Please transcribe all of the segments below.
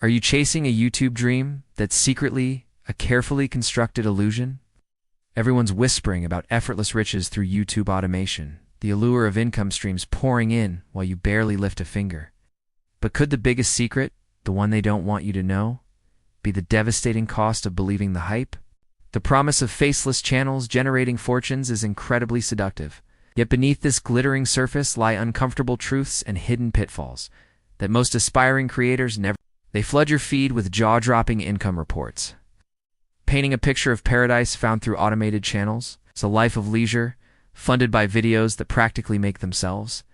Are you chasing a YouTube dream that's secretly a carefully constructed illusion? Everyone's whispering about effortless riches through YouTube automation, the allure of income streams pouring in while you barely lift a finger. But could the biggest secret, the one they don't want you to know, be the devastating cost of believing the hype? The promise of faceless channels generating fortunes is incredibly seductive. Yet beneath this glittering surface lie uncomfortable truths and hidden pitfalls that most aspiring creators never. They flood your feed with jaw-dropping income reports, painting a picture of paradise found through automated channels. It's a life of leisure, funded by videos that practically make themselves.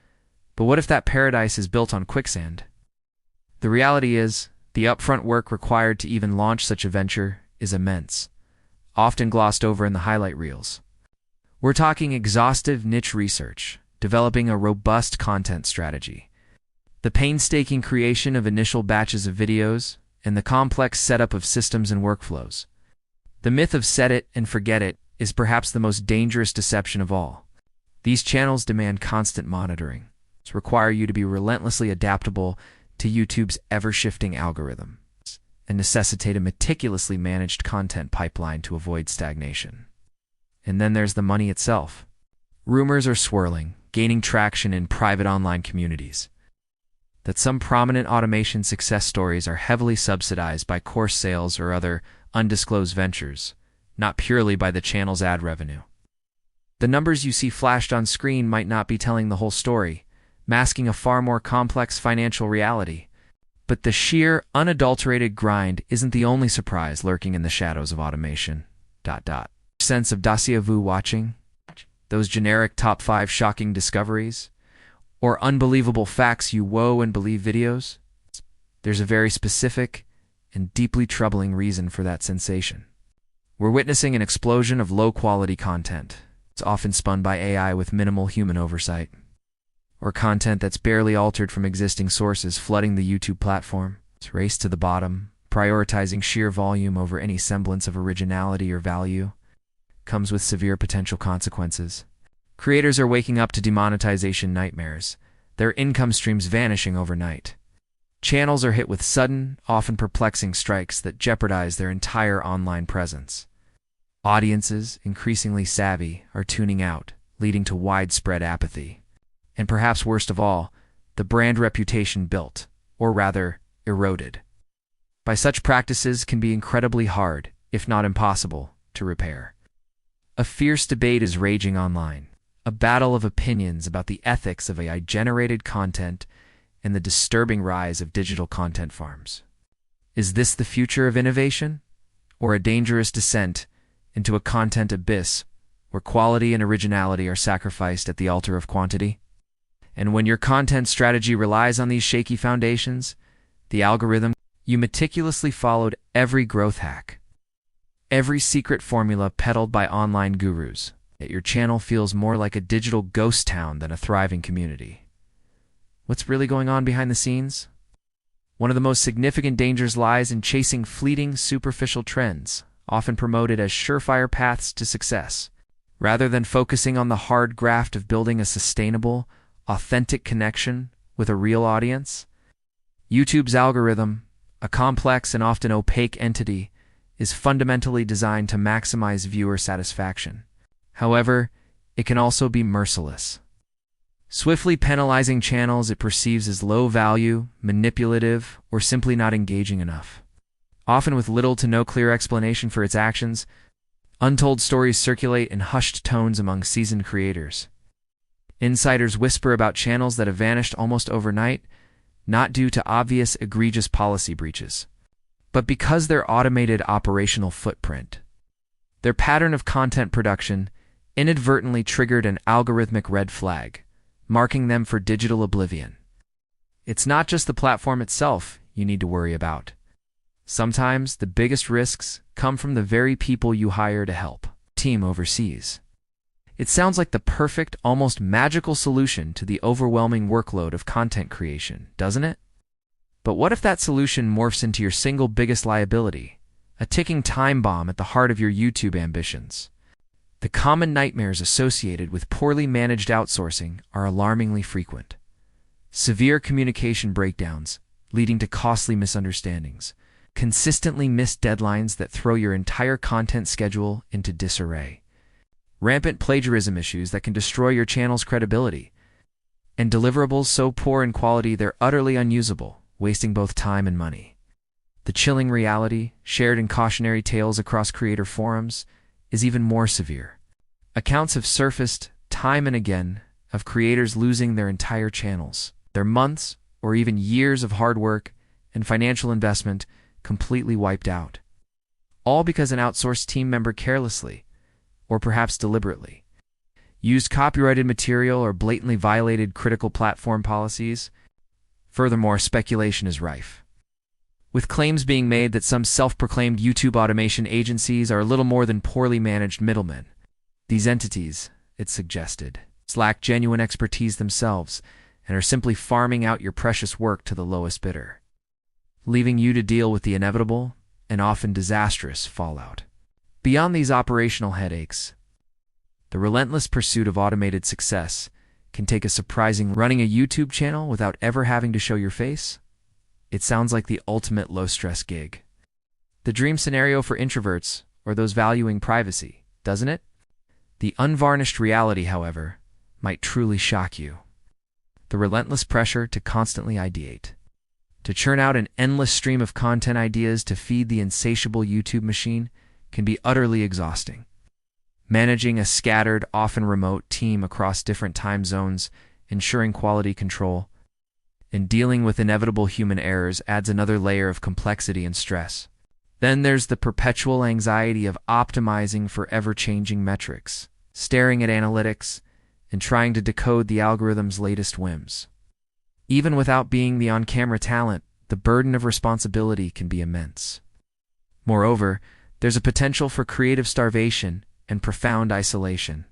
But what if that paradise is built on quicksand? The reality is, the upfront work required to even launch such a venture is immense, often glossed over in the highlight reels. We're talking exhaustive niche research, developing a robust content strategy, the painstaking creation of initial batches of videos, and the complex setup of systems and workflows. The myth of set it and forget it is perhaps the most dangerous deception of all. These channels demand constant monitoring, require you to be relentlessly adaptable to YouTube's ever-shifting algorithm, and necessitate a meticulously managed content pipeline to avoid stagnation. And then there's the money itself. Rumors are swirling, gaining traction in private online communities, that some prominent automation success stories are heavily subsidized by course sales or other undisclosed ventures, not purely by the channel's ad revenue. The numbers you see flashed on screen might not be telling the whole story, masking a far more complex financial reality. But the sheer, unadulterated grind isn't the only surprise lurking in the shadows of automation. Sense of déjà vu watching? Those generic top 5 shocking discoveries? Or unbelievable facts you woe and believe videos? There's a very specific and deeply troubling reason for that sensation. We're witnessing an explosion of low-quality content. It's often spun by AI with minimal human oversight, or content that's barely altered from existing sources flooding the YouTube platform. It's race to the bottom, prioritizing sheer volume over any semblance of originality or value. Comes with severe potential consequences. Creators are waking up to demonetization nightmares, their income streams vanishing overnight. Channels are hit with sudden, often perplexing strikes that jeopardize their entire online presence. Audiences, increasingly savvy, are tuning out, leading to widespread apathy. And perhaps worst of all, the brand reputation built, or rather, eroded by such practices can be incredibly hard, if not impossible, to repair. A fierce debate is raging online, a battle of opinions about the ethics of AI-generated content and the disturbing rise of digital content farms. Is this the future of innovation, or a dangerous descent into a content abyss where quality and originality are sacrificed at the altar of quantity? And when your content strategy relies on these shaky foundations, the algorithm, you meticulously followed every growth hack, every secret formula peddled by online gurus, yet your channel feels more like a digital ghost town than a thriving community. What's really going on behind the scenes? One of the most significant dangers lies in chasing fleeting, superficial trends, often promoted as surefire paths to success, rather than focusing on the hard graft of building a sustainable, authentic connection with a real audience. YouTube's algorithm, a complex and often opaque entity, is fundamentally designed to maximize viewer satisfaction. However, it can also be merciless, swiftly penalizing channels it perceives as low value, manipulative, or simply not engaging enough. Often with little to no clear explanation for its actions, untold stories circulate in hushed tones among seasoned creators. Insiders whisper about channels that have vanished almost overnight, not due to obvious egregious policy breaches, but because their automated operational footprint, their pattern of content production, inadvertently triggered an algorithmic red flag, marking them for digital oblivion. It's not just the platform itself you need to worry about. Sometimes the biggest risks come from the very people you hire to help team overseas. It sounds like the perfect, almost magical solution to the overwhelming workload of content creation, doesn't it? But what if that solution morphs into your single biggest liability, a ticking time bomb at the heart of your YouTube ambitions? The common nightmares associated with poorly managed outsourcing are alarmingly frequent. Severe communication breakdowns, leading to costly misunderstandings. Consistently missed deadlines that throw your entire content schedule into disarray. Rampant plagiarism issues that can destroy your channel's credibility. And deliverables so poor in quality they're utterly unusable, wasting both time and money. The chilling reality, shared in cautionary tales across creator forums, is even more severe. Accounts have surfaced time and again of creators losing their entire channels, their months or even years of hard work and financial investment completely wiped out. All because an outsourced team member carelessly, or perhaps deliberately, used copyrighted material or blatantly violated critical platform policies. Furthermore, speculation is rife, with claims being made that some self-proclaimed YouTube automation agencies are little more than poorly managed middlemen. These entities, it's suggested, lack genuine expertise themselves and are simply farming out your precious work to the lowest bidder, leaving you to deal with the inevitable and often disastrous fallout. Beyond these operational headaches, the relentless pursuit of automated success can take a surprising running a YouTube channel without ever having to show your face. It sounds like the ultimate low-stress gig. The dream scenario for introverts or those valuing privacy, doesn't it? The unvarnished reality, however, might truly shock you. The relentless pressure to constantly ideate, to churn out an endless stream of content ideas to feed the insatiable YouTube machine can be utterly exhausting. Managing a scattered, often remote team across different time zones, ensuring quality control, and dealing with inevitable human errors adds another layer of complexity and stress. Then there's the perpetual anxiety of optimizing for ever-changing metrics, staring at analytics, and trying to decode the algorithm's latest whims. Even without being the on-camera talent, the burden of responsibility can be immense. Moreover, there's a potential for creative starvation and profound isolation.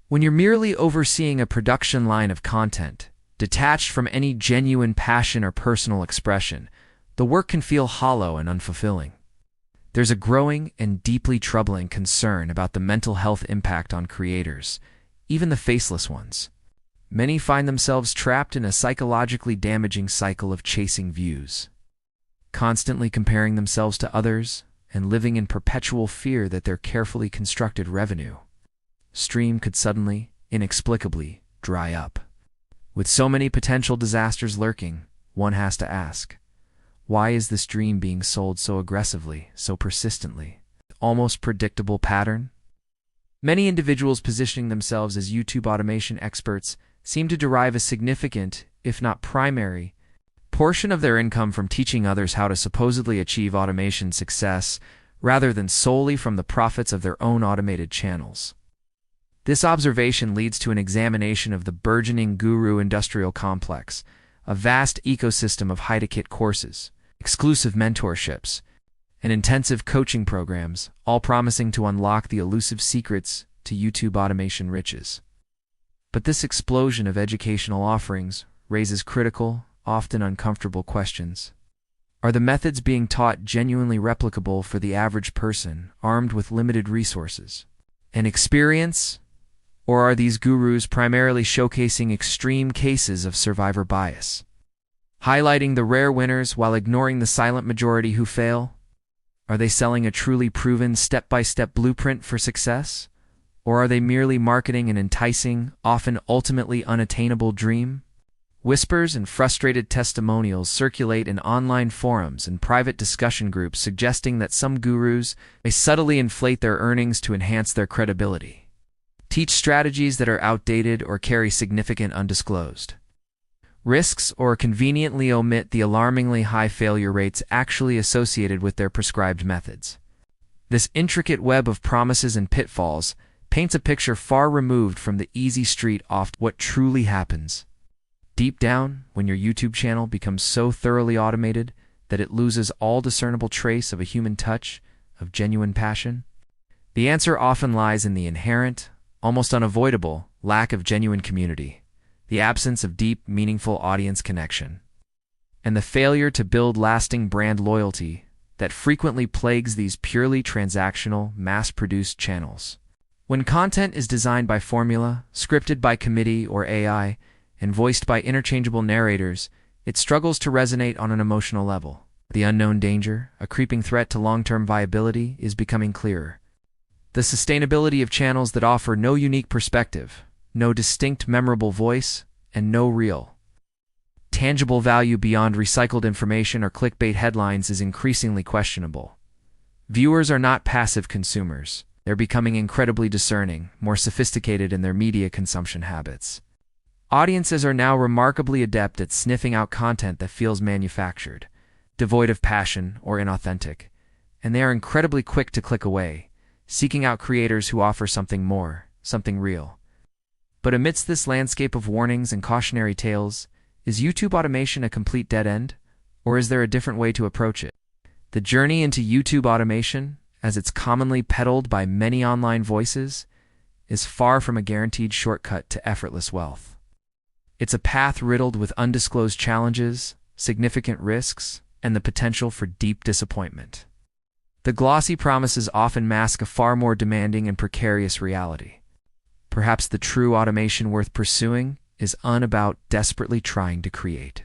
When you're merely overseeing a production line of content, detached from any genuine passion or personal expression, the work can feel hollow and unfulfilling. There's a growing and deeply troubling concern about the mental health impact on creators, even the faceless ones. Many find themselves trapped in a psychologically damaging cycle of chasing views, constantly comparing themselves to others and living in perpetual fear that their carefully constructed revenue stream could suddenly, inexplicably, dry up. With so many potential disasters lurking, one has to ask, why is this dream being sold so aggressively, so persistently? Almost predictable pattern? Many individuals positioning themselves as YouTube automation experts seem to derive a significant, if not primary, portion of their income from teaching others how to supposedly achieve automation success, rather than solely from the profits of their own automated channels. This observation leads to an examination of the burgeoning guru industrial complex, a vast ecosystem of high-ticket courses, exclusive mentorships, and intensive coaching programs, all promising to unlock the elusive secrets to YouTube automation riches. But this explosion of educational offerings raises critical, often uncomfortable questions. Are the methods being taught genuinely replicable for the average person armed with limited resources and experience? Or are these gurus primarily showcasing extreme cases of survivor bias, highlighting the rare winners while ignoring the silent majority who fail? Are they selling a truly proven step-by-step blueprint for success? Or are they merely marketing an enticing, often ultimately unattainable dream? Whispers and frustrated testimonials circulate in online forums and private discussion groups suggesting that some gurus may subtly inflate their earnings to enhance their credibility, teach strategies that are outdated or carry significant undisclosed risks, or conveniently omit the alarmingly high failure rates actually associated with their prescribed methods. This intricate web of promises and pitfalls paints a picture far removed from the easy street off what truly happens deep down when your YouTube channel becomes so thoroughly automated that it loses all discernible trace of a human touch, of genuine passion. The answer often lies in the inherent, almost unavoidable, lack of genuine community, the absence of deep, meaningful audience connection, and the failure to build lasting brand loyalty that frequently plagues these purely transactional, mass-produced channels. When content is designed by formula, scripted by committee or AI, and voiced by interchangeable narrators, it struggles to resonate on an emotional level. The unknown danger, a creeping threat to long-term viability, is becoming clearer. The sustainability of channels that offer no unique perspective, no distinct memorable voice, and no real, tangible value beyond recycled information or clickbait headlines is increasingly questionable. Viewers are not passive consumers. They're becoming incredibly discerning, more sophisticated in their media consumption habits. Audiences are now remarkably adept at sniffing out content that feels manufactured, devoid of passion or inauthentic, and they are incredibly quick to click away, seeking out creators who offer something more, something real. But amidst this landscape of warnings and cautionary tales, is YouTube automation a complete dead end, or is there a different way to approach it? The journey into YouTube automation, as it's commonly peddled by many online voices, is far from a guaranteed shortcut to effortless wealth. It's a path riddled with undisclosed challenges, significant risks, and the potential for deep disappointment. The glossy promises often mask a far more demanding and precarious reality. Perhaps the true automation worth pursuing is unbout desperately trying to create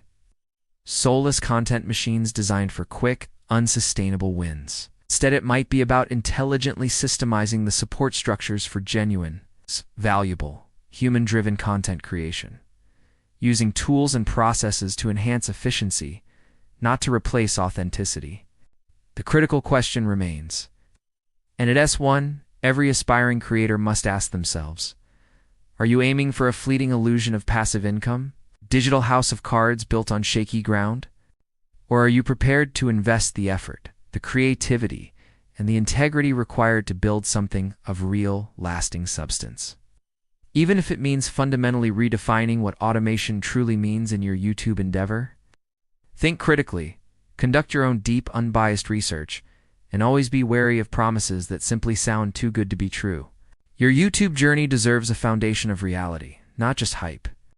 soulless content machines designed for quick, unsustainable wins. Instead, it might be about intelligently systemizing the support structures for genuine, valuable, human-driven content creation, using tools and processes to enhance efficiency, not to replace authenticity. The critical question remains, and at S1, every aspiring creator must ask themselves, are you aiming for a fleeting illusion of passive income, digital house of cards built on shaky ground? Or are you prepared to invest the effort, the creativity, and the integrity required to build something of real, lasting substance? Even if it means fundamentally redefining what automation truly means in your YouTube endeavor? Think critically, conduct your own deep, unbiased research, and always be wary of promises that simply sound too good to be true. Your YouTube journey deserves a foundation of reality, not just hype.